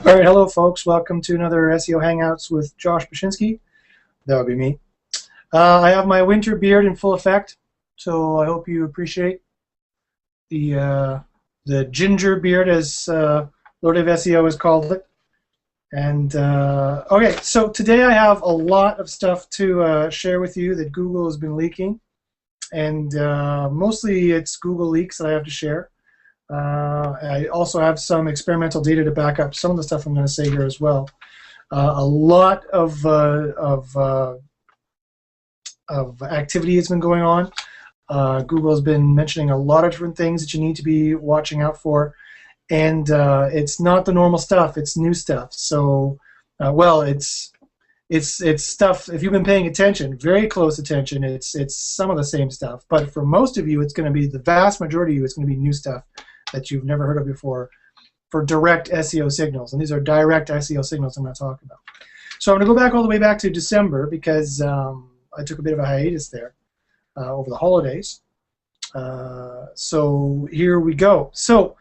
All right, hello folks. Welcome to another SEO Hangouts with Josh Bashinsky. That would be me. I have my winter beard in full effect, so I hope you appreciate the ginger beard, as Lord of SEO has called it. And okay, so today I have a lot of stuff to share with you that Google has been leaking, and mostly it's Google leaks that I have to share. I also have some experimental data to back up some of the stuff I'm going to say here as well. A lot of activity has been going on. Google has been mentioning a lot of different things that you need to be watching out for, and it's not the normal stuff. It's new stuff. So, well, it's stuff. If you've been paying attention, very close attention, it's some of the same stuff. But for most of you, it's going to be the vast majority of you. It's going to be new stuff that you've never heard of before for direct SEO signals. And these are direct SEO signals I'm going to talk about. So I'm going to go back all the way back to December because I took a bit of a hiatus there over the holidays. So here we go. So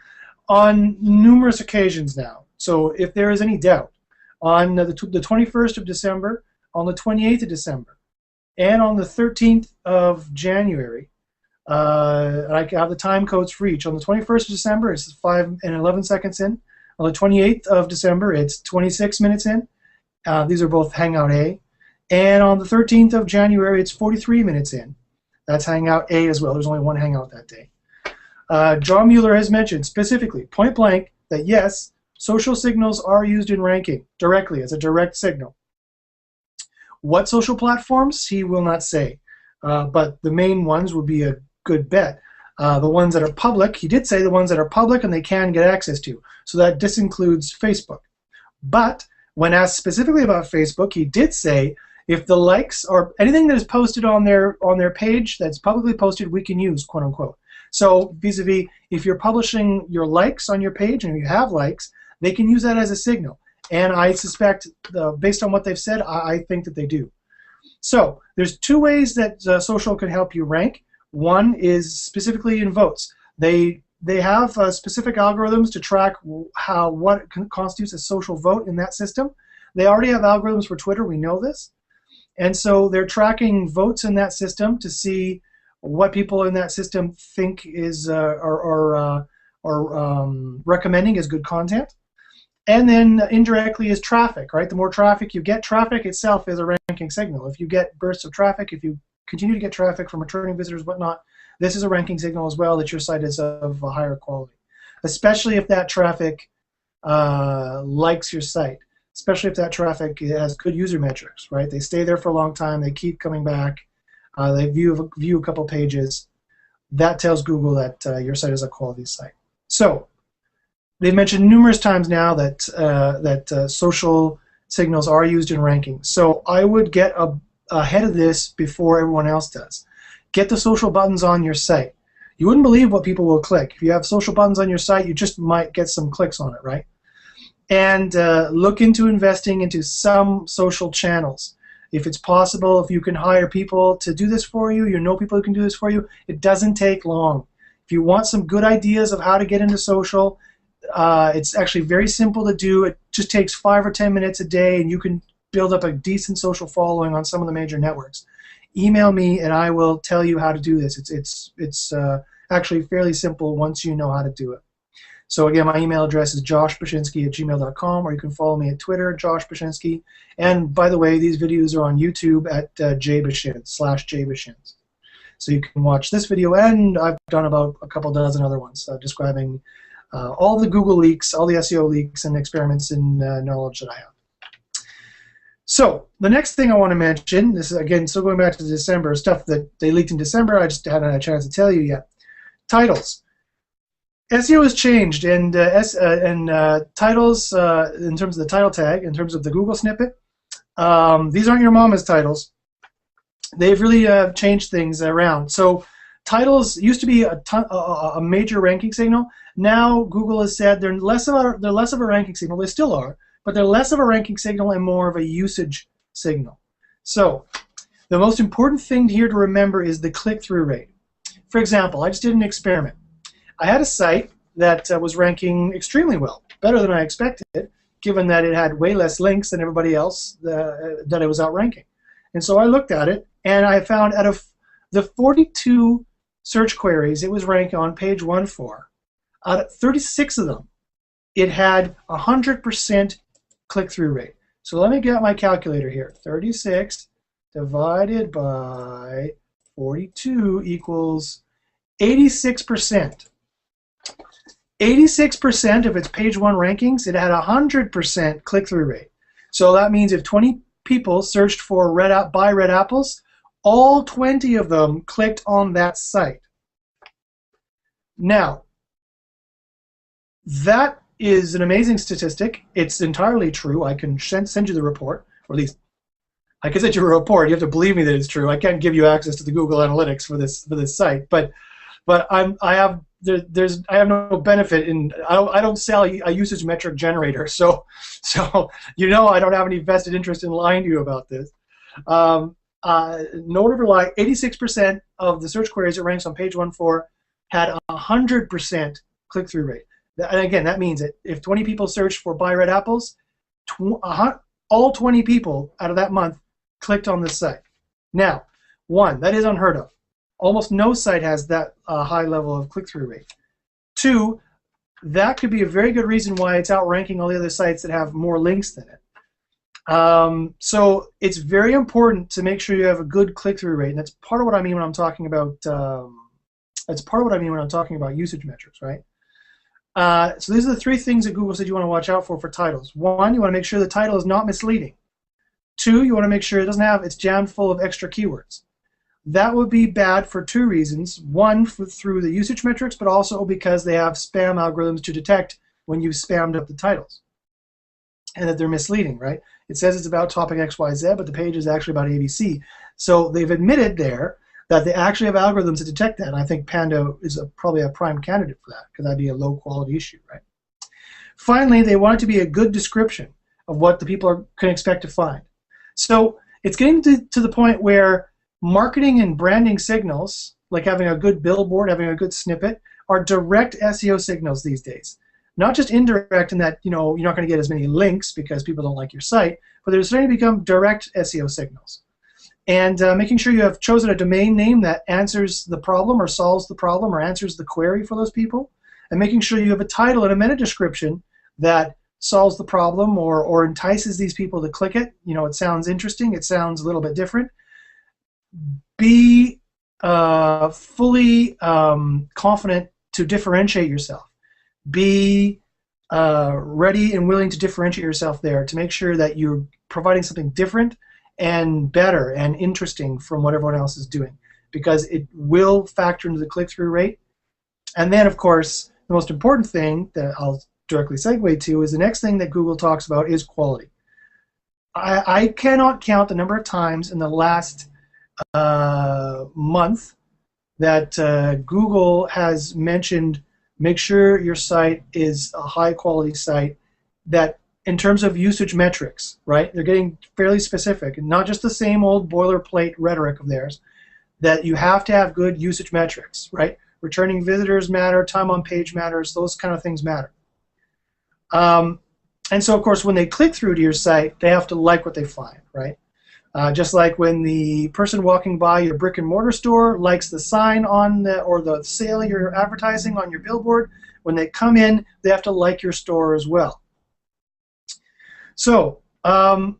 on numerous occasions now, so if there is any doubt, on the 21st of December, on the 28th of December, and on the 13th of January, I have the time codes for each. On the 21st of December, it's 5 and 11 seconds in. On the 28th of December, it's 26 minutes in. These are both Hangout A. And on the 13th of January, it's 43 minutes in. That's Hangout A as well. There's only one Hangout that day. John Mueller has mentioned specifically, point blank, that yes, social signals are used in ranking directly as a direct signal. What social platforms? He will not say. But the main ones would be a good bet. The ones that are public, he did say the ones that are public and they can get access to. So that disincludes Facebook. But when asked specifically about Facebook, he did say if the likes or anything that is posted on their page that's publicly posted, we can use, quote unquote. So vis-a-vis, if you're publishing your likes on your page and you have likes, they can use that as a signal. And I suspect, based on what they've said, I think that they do. So there's two ways that social can help you rank. One is specifically in votes. They have specific algorithms to track what constitutes a social vote in that system. They already have algorithms for Twitter. We know this. And so they're tracking votes in that system to see what people in that system think is or recommending as good content. And then indirectly is traffic, right? The more traffic you get, traffic itself is a ranking signal. If you get bursts of traffic, if you continue to get traffic from returning visitors, whatnot, this is a ranking signal as well that your site is of a higher quality, especially if that traffic likes your site, especially if that traffic has good user metrics, right? They stay there for a long time, they keep coming back, they view a couple pages. That tells Google that your site is a quality site. So they've mentioned numerous times now that social signals are used in ranking. So I would get ahead of this before everyone else does. Get the social buttons on your site. You wouldn't believe what people will click. If you have social buttons on your site, you just might get some clicks on it, right? And look into investing into some social channels. If it's possible, if you can hire people to do this for you, you know people who can do this for you, it doesn't take long. If you want some good ideas of how to get into social, it's actually very simple to do. It just takes 5 or 10 minutes a day, and you can build up a decent social following on some of the major networks. Email me, and I will tell you how to do this. It's actually fairly simple once you know how to do it. So again, my email address is joshbashinsky@gmail.com, or you can follow me at Twitter, Josh Bashinsky. And by the way, these videos are on YouTube at /jbashins. So you can watch this video, and I've done about a couple dozen other ones describing all the Google leaks, all the SEO leaks and experiments and knowledge that I have. So the next thing I want to mention, this is again still going back to December, stuff that they leaked in December, I just hadn't had a chance to tell you yet. Titles. SEO has changed, and titles, in terms of the title tag, in terms of the Google snippet, these aren't your mama's titles. They've really changed things around. So titles used to be a major ranking signal. Now Google has said they're less of a ranking signal. They still are, but they're less of a ranking signal and more of a usage signal. So the most important thing here to remember is the click-through rate. For example, I just did an experiment. I had a site that was ranking extremely well, better than I expected, given that it had way less links than everybody else that it was outranking. And so I looked at it, and I found out of the 42 search queries it was ranked on page 1 for, out of 36 of them, it had 100% click-through rate. So let me get my calculator here. 36 divided by 42 equals 86%. 86% of its page 1 rankings, it had 100% click-through rate. So that means if 20 people searched for buy red apples, all 20 of them clicked on that site. Now, that is an amazing statistic. It's entirely true. I can send you the report, or at least I can send you a report. You have to believe me that it's true. I can't give you access to the Google Analytics for this site, but I have no benefit in. I don't sell a usage metric generator, so you know I don't have any vested interest in lying to you about this. No word of a lie, 86% of the search queries it ranks on page 1 for had 100% click-through rate. And again, that means that if 20 people searched for buy red apples, all 20 people out of that month clicked on this site. Now, one, that is unheard of. Almost no site has that high level of click-through rate. Two, that could be a very good reason why it's outranking all the other sites that have more links than it. So it's very important to make sure you have a good click-through rate, and that's part of what I mean when I'm talking about. That's part of what I mean when I'm talking about usage metrics, right? So these are the 3 things that Google said you want to watch out for titles. 1, you want to make sure the title is not misleading. 2, you want to make sure it's jammed full of extra keywords. That would be bad for 2 reasons. 1, through the usage metrics, but also because they have spam algorithms to detect when you've spammed up the titles, and that they're misleading, right? It says it's about topic XYZ, but the page is actually about ABC. So they've admitted there that they actually have algorithms to detect that, and I think Panda is probably a prime candidate for that, because that'd be a low-quality issue, right? Finally, they want it to be a good description of what the people can expect to find. So it's getting to the point where marketing and branding signals, like having a good billboard, having a good snippet, are direct SEO signals these days. Not just indirect in that, you're not going to get as many links because people don't like your site, but they're starting to become direct SEO signals. And making sure you have chosen a domain name that answers the problem or solves the problem or answers the query for those people, and making sure you have a title and a meta description that solves the problem or entices these people to click it. It sounds interesting, it sounds a little bit different. Be fully confident to differentiate yourself. Be ready and willing to differentiate yourself there to make sure that you're providing something different and better and interesting from what everyone else is doing, because it will factor into the click-through rate. And then, of course, the most important thing that I'll directly segue to is the next thing that Google talks about is quality. I cannot count the number of times in the last month that Google has mentioned make sure your site is a high-quality site that, in terms of usage metrics, right? They're getting fairly specific, and not just the same old boilerplate rhetoric of theirs, that you have to have good usage metrics, right? Returning visitors matter, time on page matters, those kind of things matter. And so, of course, when they click through to your site, they have to like what they find, right? Just like when the person walking by your brick and mortar store likes the sign on or the sale you're advertising on your billboard, when they come in, they have to like your store as well. So, a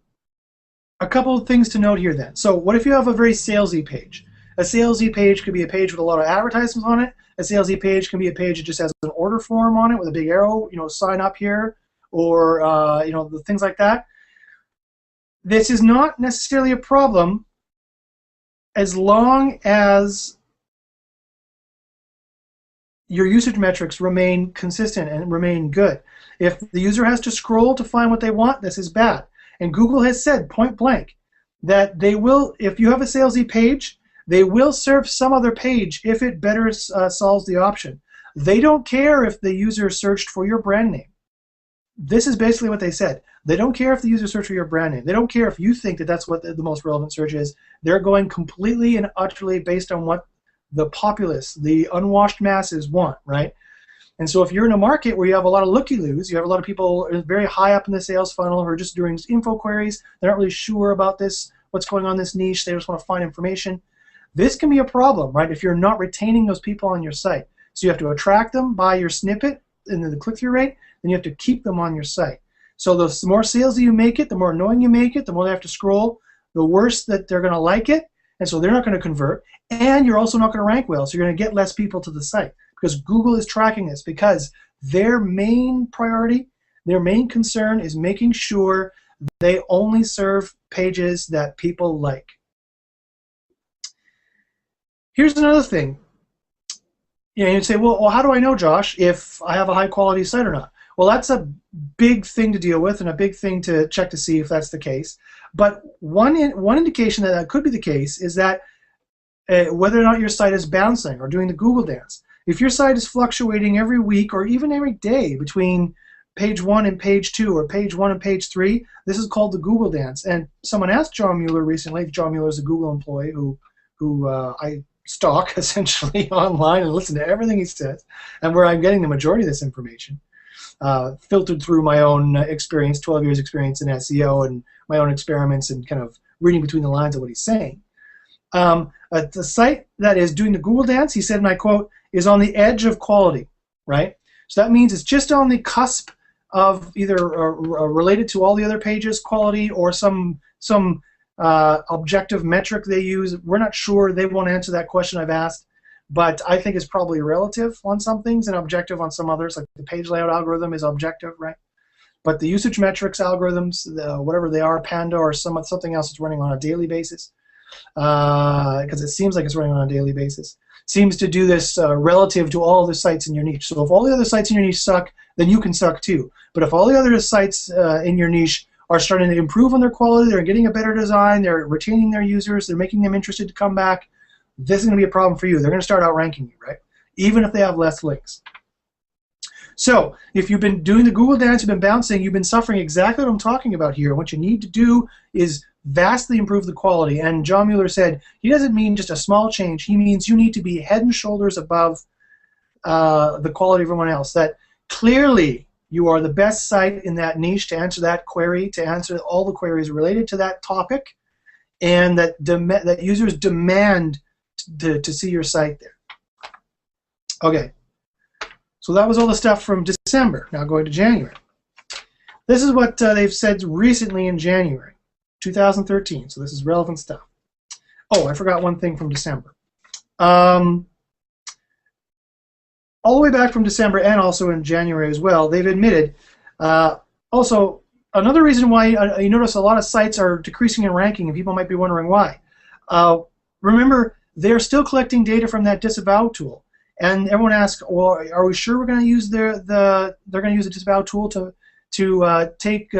couple of things to note here then. So, what if you have a very salesy page? A salesy page could be a page with a lot of advertisements on it. A salesy page can be a page that just has an order form on it with a big arrow, sign up here, or the things like that. This is not necessarily a problem as long as your usage metrics remain consistent and remain good. If the user has to scroll to find what they want, this is bad. And Google has said point blank that they will, if you have a salesy page, they will serve some other page if it better solves the option. They don't care if the user searched for your brand name. This is basically what they said. They don't care if the user searched for your brand name. They don't care if you think that that's what the most relevant search is. They're going completely and utterly based on what the populace, the unwashed masses want, right? And so if you're in a market where you have a lot of looky-loos, you have a lot of people very high up in the sales funnel who are just doing info queries, they're not really sure about this, what's going on in this niche, they just want to find information. This can be a problem, right, if you're not retaining those people on your site. So you have to attract them by your snippet and the click-through rate, then you have to keep them on your site. So the more sales that you make it, the more annoying you make it, the more they have to scroll, the worse that they're going to like it, and so they're not going to convert, and you're also not going to rank well, so you're going to get less people to the site. Because Google is tracking this, because their main priority, their main concern is making sure they only serve pages that people like. Here's another thing. You'd say, well, how do I know, Josh, if I have a high-quality site or not? Well, that's a big thing to deal with and a big thing to check to see if that's the case. But one indication that that could be the case is that whether or not your site is bouncing or doing the Google dance. If your site is fluctuating every week or even every day between page 1 and page 2 or page 1 and page 3, this is called the Google dance. And someone asked John Mueller recently. John Mueller is a Google employee who I stalk essentially online and listen to everything he says, and where I'm getting the majority of this information, filtered through my own experience, 12 years experience in SEO and my own experiments and kind of reading between the lines of what he's saying. The site that is doing the Google dance, he said, and I quote, is on the edge of quality, right? So that means it's just on the cusp of either related to all the other pages quality or some objective metric they use. We're not sure. They won't answer that question I've asked, but I think it's probably relative on some things and objective on some others. Like the page layout algorithm is objective, right? But the usage metrics algorithms, whatever they are, Panda or something else that's running on a daily basis, because it seems like it's running on a daily basis, seems to do this relative to all the sites in your niche. So if all the other sites in your niche suck, then you can suck too. But if all the other sites in your niche are starting to improve on their quality, they're getting a better design, they're retaining their users, they're making them interested to come back, this is going to be a problem for you. They're going to start outranking you, right? Even if they have less links. So if you've been doing the Google dance, you've been bouncing, you've been suffering exactly what I'm talking about here. What you need to do is vastly improve the quality. And John Mueller said he doesn't mean just a small change. He means you need to be head and shoulders above the quality of everyone else. That clearly you are the best site in that niche to answer that query, to answer all the queries related to that topic, and that users demand to see your site there. Okay. So that was all the stuff from December. Now going to January. This is what they've said recently in January 2013. So this is relevant stuff. Oh, I forgot one thing from December. All the way back from December and also in January as well, they've admitted. Also, another reason why you notice a lot of sites are decreasing in ranking, and people might be wondering why. Remember, they're still collecting data from that disavow tool. And everyone asks, well, are we sure we're going to use they're going to use the disavow tool to take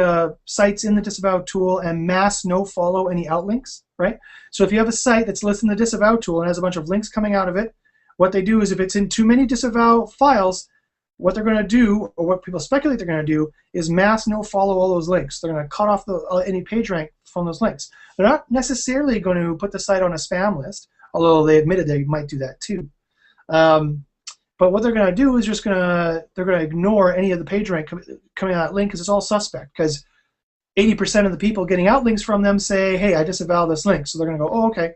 sites in the disavow tool and mass no follow any outlinks, right? So if you have a site that's listed in the disavow tool and has a bunch of links coming out of it, what they do is if it's in too many disavow files, what they're going to do, or what people speculate they're going to do, is mass no follow all those links. They're going to cut off any page rank from those links. They're not necessarily going to put the site on a spam list, although they admitted they might do that too. But what they're going to do is they're going to ignore any of the page rank coming out of that link because it's all suspect. Because 80% of the people getting outlinks from them say, "Hey, I disavow this link," so they're going to go, "Oh, okay,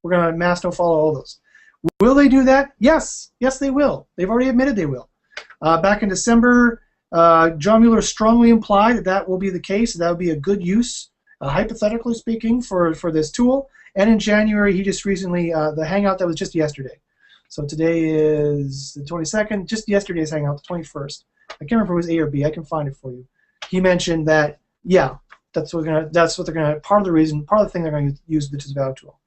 we're going to mass no follow all those." Will they do that? Yes, yes, they will. They've already admitted they will. Back in December, John Mueller strongly implied that that will be the case. That would be a good use, hypothetically speaking, for this tool. And in January, he just recently the Hangout that was just yesterday. So today is the 22nd. Just yesterday's Hangout, the 21st. I can't remember if it was A or B. I can find it for you. He mentioned that, yeah, that's what they're gonna. Part of the thing they're going to use the disavow tool.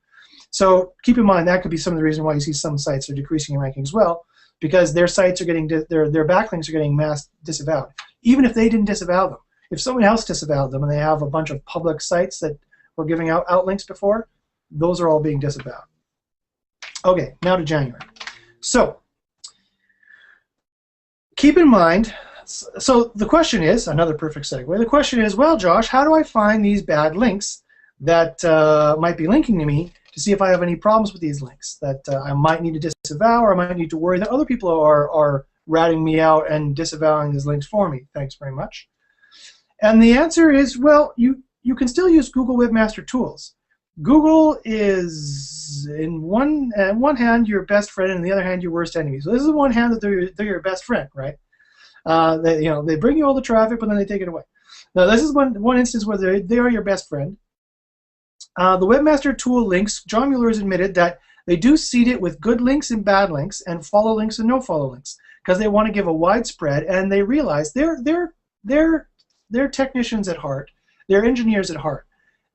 So keep in mind that could be some of the reason why you see some sites are decreasing in ranking as well, because their sites are getting their backlinks are getting mass disavowed, even if they didn't disavow them. If someone else disavowed them and they have a bunch of public sites that were giving out outlinks before, those are all being disavowed. Okay, now to January. So keep in mind, so the question is, another perfect segue, the question is, well, Josh, how do I find these bad links that might be linking to me to see if I have any problems with these links that I might need to disavow or I might need to worry that other people are ratting me out and disavowing these links for me. Thanks very much. And the answer is, well, you can still use Google Webmaster Tools. Google is, on one hand, your best friend, and on the other hand, your worst enemy. So this is one hand that they're your best friend, right? They bring you all the traffic, but then they take it away. Now, this is one instance where they are your best friend. The Webmaster Tool links, John Mueller has admitted that they do seed it with good links and bad links, and follow links and no follow links, because they want to give a widespread, and they realize they're technicians at heart, they're engineers at heart.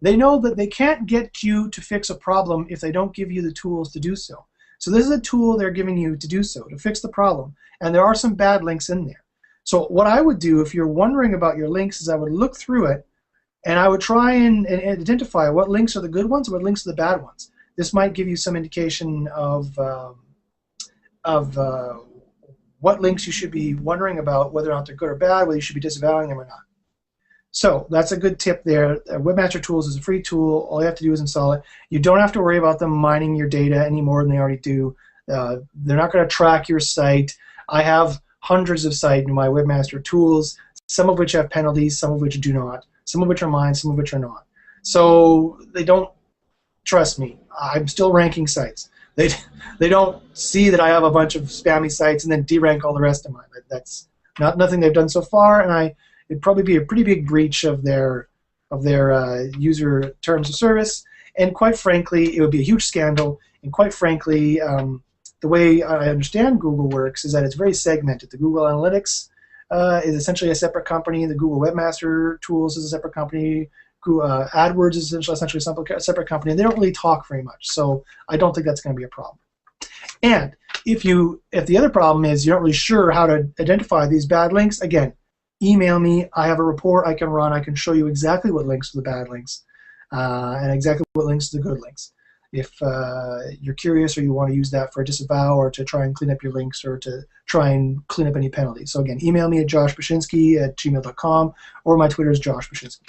They know that they can't get you to fix a problem if they don't give you the tools to do so. So this is a tool they're giving you to do so, to fix the problem, and there are some bad links in there. So what I would do if you're wondering about your links is I would look through it, and I would try and identify what links are the good ones and what links are the bad ones. This might give you some indication of what links you should be wondering about, whether or not they're good or bad, whether you should be disavowing them or not. So that's a good tip there. Webmaster Tools is a free tool. All you have to do is install it. You don't have to worry about them mining your data any more than they already do. They're not going to track your site. I have hundreds of sites in my Webmaster Tools, some of which have penalties, some of which do not, some of which are mine, some of which are not. So they don't trust me. I'm still ranking sites. They don't see that I have a bunch of spammy sites and then derank all the rest of mine. That's nothing they've done so far, and it'd probably be a pretty big breach of their user terms of service, and quite frankly, it would be a huge scandal. And quite frankly, the way I understand Google works is that it's very segmented. The Google Analytics is essentially a separate company. The Google Webmaster Tools is a separate company. AdWords is essentially a separate company, and they don't really talk very much. So I don't think that's going to be a problem. And if the other problem is you're not really sure how to identify these bad links, again, email me. I have a report I can run. I can show you exactly what links are the bad links and exactly what links are the good links. If you're curious or you want to use that for a disavow or to try and clean up your links or to try and clean up any penalties. So again, email me at joshbashinsky@gmail.com, or my Twitter is Josh Bashinsky.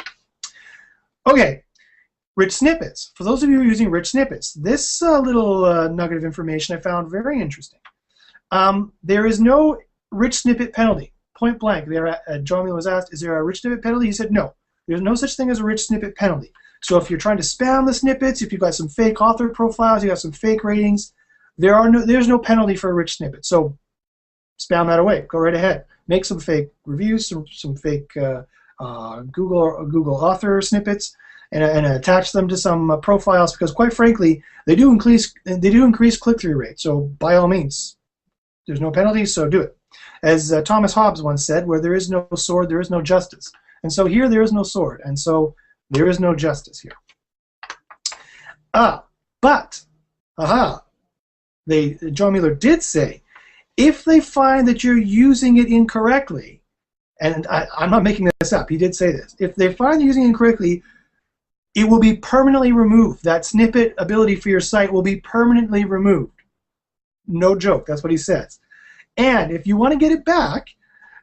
Okay, rich snippets. For those of you who are using rich snippets, this little nugget of information I found very interesting. There is no rich snippet penalty. Point blank. John Mueller was asked, is there a rich snippet penalty? He said no. There's no such thing as a rich snippet penalty. So if you're trying to spam the snippets, if you've got some fake author profiles, you have some fake ratings, there's no penalty for a rich snippet. So spam that away. Go right ahead. Make some fake reviews, some fake Google author snippets, and attach them to some profiles, because quite frankly, they do increase click-through rate. So by all means, there's no penalty, so do it. As Thomas Hobbes once said, where there is no sword, there is no justice. And so here there is no sword, and so there is no justice here. But John Mueller did say, if they find that you're using it incorrectly, and I'm not making this up, he did say this, if they find you're using it incorrectly, it will be permanently removed. That snippet ability for your site will be permanently removed. No joke, that's what he says. And if you want to get it back,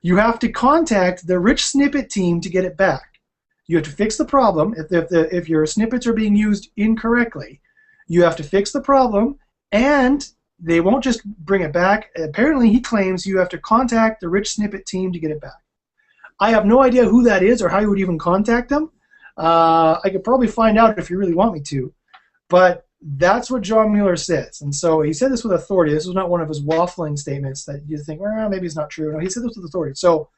you have to contact the rich snippet team to get it back. You have to fix the problem. If your snippets are being used incorrectly, you have to fix the problem, and they won't just bring it back. Apparently, he claims you have to contact the rich snippet team to get it back. I have no idea who that is or how you would even contact them. I could probably find out if you really want me to, but that's what John Mueller says. And so he said this with authority. This was not one of his waffling statements that you think, well, maybe it's not true. No, he said this with authority. So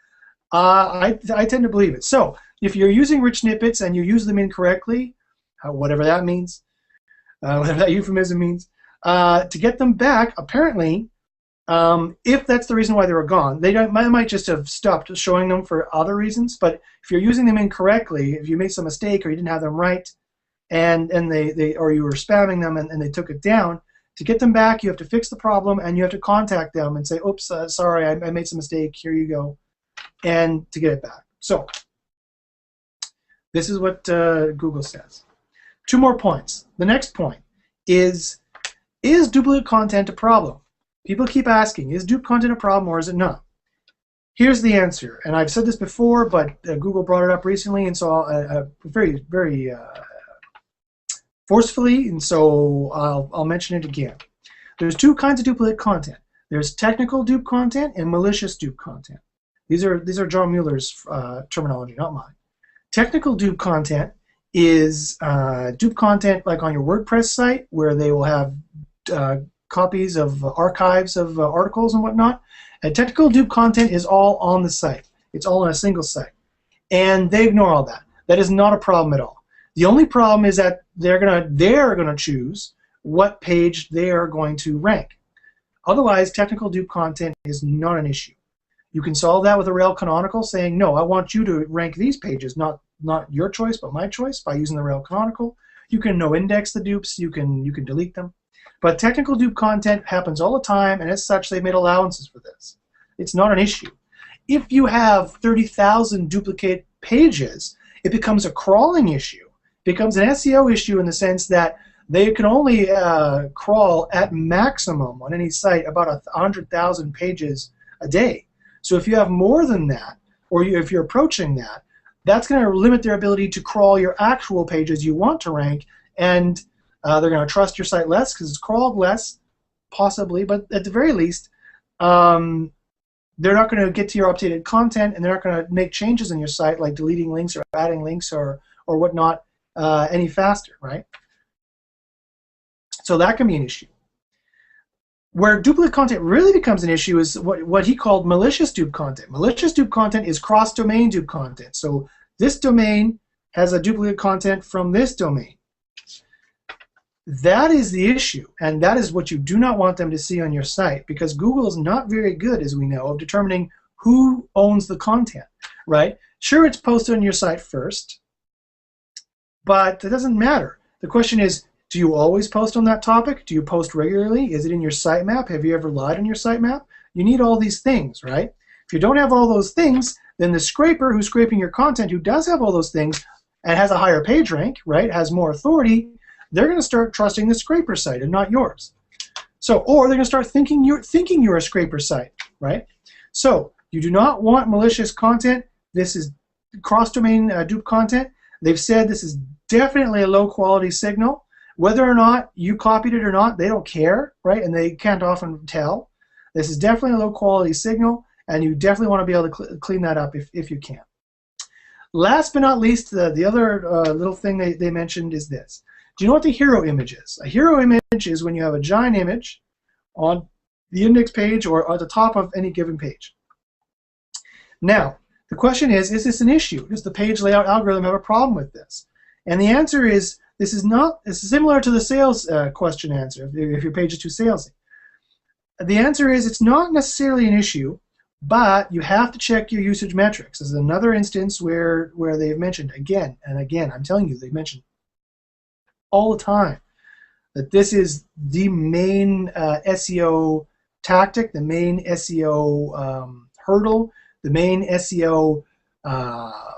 I tend to believe it. So if you're using rich snippets and you use them incorrectly, whatever that means, whatever that euphemism means, to get them back, apparently, if that's the reason why they were gone, they might just have stopped showing them for other reasons. But if you're using them incorrectly, if you made some mistake or you didn't have them right, and or you were spamming them and they took it down, to get them back, you have to fix the problem and you have to contact them and say, oops, sorry, I made some mistake, here you go, and to get it back. So this is what Google says. 2 more points. The next point is duplicate content a problem? People keep asking, is duplicate content a problem or is it not? Here's the answer, and I've said this before, but Google brought it up recently, and so very, very forcefully, and so I'll mention it again. There's 2 kinds of duplicate content. There's technical dupe content and malicious dupe content. These are John Mueller's terminology, not mine. Technical dupe content is dupe content like on your WordPress site, where they will have copies of archives of articles and whatnot. And technical dupe content is all on the site. It's all on a single site. And they ignore all that. That is not a problem at all. The only problem is that they're gonna choose what page they are going to rank. Otherwise, technical dupe content is not an issue. You can solve that with a rel canonical, saying, no, I want you to rank these pages, not your choice, but my choice, by using the rel canonical. You can no-index the dupes. You can delete them. But technical dupe content happens all the time, and as such, they've made allowances for this. It's not an issue. If you have 30,000 duplicate pages, it becomes a crawling issue. It becomes an SEO issue in the sense that they can only crawl at maximum on any site about 100,000 pages a day. So if you have more than that, or if you're approaching that, that's going to limit their ability to crawl your actual pages you want to rank, and they're going to trust your site less because it's crawled less, possibly, but at the very least, they're not going to get to your updated content, and they're not going to make changes in your site like deleting links or adding links or whatnot any faster, right? So that can be an issue. Where duplicate content really becomes an issue is what he called malicious dupe content. Malicious dupe content is cross-domain dupe content. So this domain has a duplicate content from this domain. That is the issue, and that is what you do not want them to see on your site, because Google is not very good, as we know, of determining who owns the content, right? Sure, it's posted on your site first, but it doesn't matter. The question is, do you always post on that topic? Do you post regularly? Is it in your sitemap? Have you ever lied on your sitemap? You need all these things, right? If you don't have all those things, then the scraper who's scraping your content, who does have all those things and has a higher page rank, right, has more authority, they're going to start trusting the scraper site and not yours. So, or they're going to start thinking you're a scraper site, right? So you do not want malicious content. This is cross-domain dupe content. They've said this is definitely a low-quality signal. Whether or not you copied it or not, they don't care, right? And they can't often tell. This is definitely a low-quality signal, and you definitely want to be able to clean that up if you can. Last but not least, the other little thing they mentioned is this. Do you know what the hero image is? A hero image is when you have a giant image on the index page or at the top of any given page. Now, the question is this an issue? Does the page layout algorithm have a problem with this? And the answer is, this is similar to the sales question answer, if your page is too salesy. The answer is, it's not necessarily an issue, but you have to check your usage metrics. This is another instance where they've mentioned again and again, I'm telling you, they've mentioned all the time that this is the main SEO tactic, the main SEO hurdle, the main SEO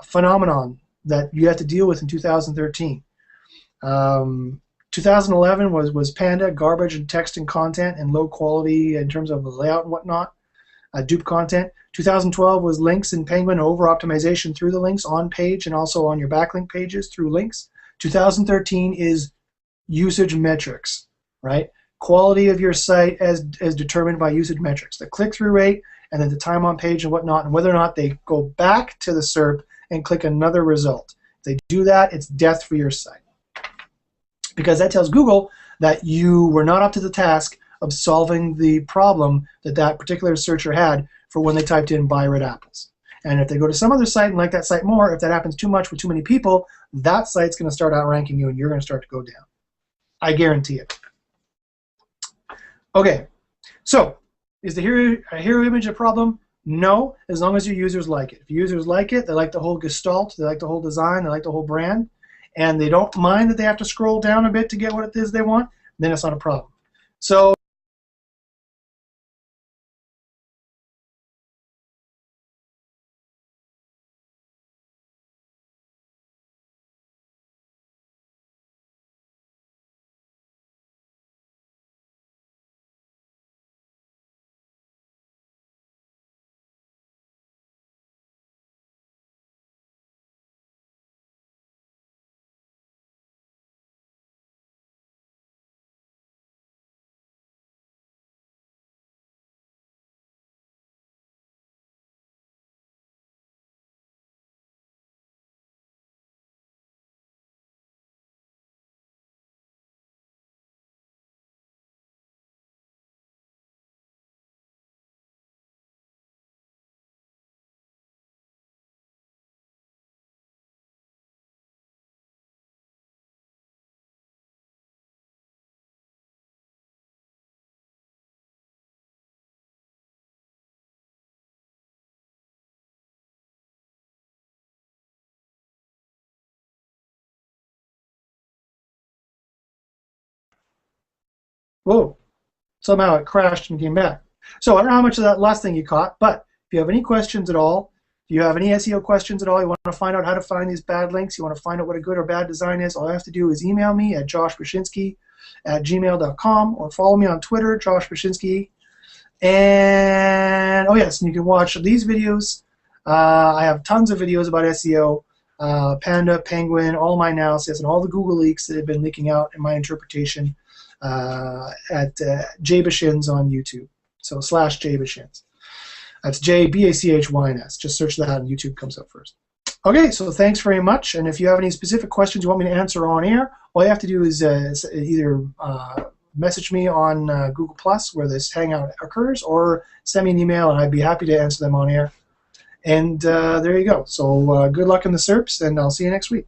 phenomenon that you have to deal with in 2013. 2011 was Panda, garbage and text and content and low quality in terms of the layout and whatnot, dupe content. 2012 was links and Penguin, over optimization through the links on page and also on your backlink pages through links. 2013 is usage metrics, right? Quality of your site as determined by usage metrics, the click-through rate, and then the time on page and whatnot, and whether or not they go back to the SERP and click another result. If they do that, it's death for your site, because that tells Google that you were not up to the task of solving the problem that particular searcher had for when they typed in buy red apples. And if they go to some other site and like that site more, if that happens too much with too many people, that site's going to start outranking you and you're going to start to go down. I guarantee it. Okay, so is the hero image a problem? No, as long as your users like it. If users like it, they like the whole gestalt, they like the whole design, they like the whole brand, and they don't mind that they have to scroll down a bit to get what it is they want, then it's not a problem. So Whoa, somehow it crashed and came back. So I don't know how much of that last thing you caught, but if you have any questions at all, if you have any SEO questions at all, you want to find out how to find these bad links, you want to find out what a good or bad design is, all you have to do is email me at joshbrzezinski@gmail.com or follow me on Twitter, Josh Brzezinski. And, oh yes, and you can watch these videos. I have tons of videos about SEO, Panda, Penguin, all my analysis, and all the Google leaks that have been leaking out in my interpretation at Jbashins on YouTube. So /Jbashins. That's JBACHYNS. Just search that and YouTube comes up first. Okay, so thanks very much. And if you have any specific questions you want me to answer on air, all you have to do is either message me on Google Plus, where this hangout occurs, or send me an email, and I'd be happy to answer them on air. And there you go. So good luck in the SERPs, and I'll see you next week.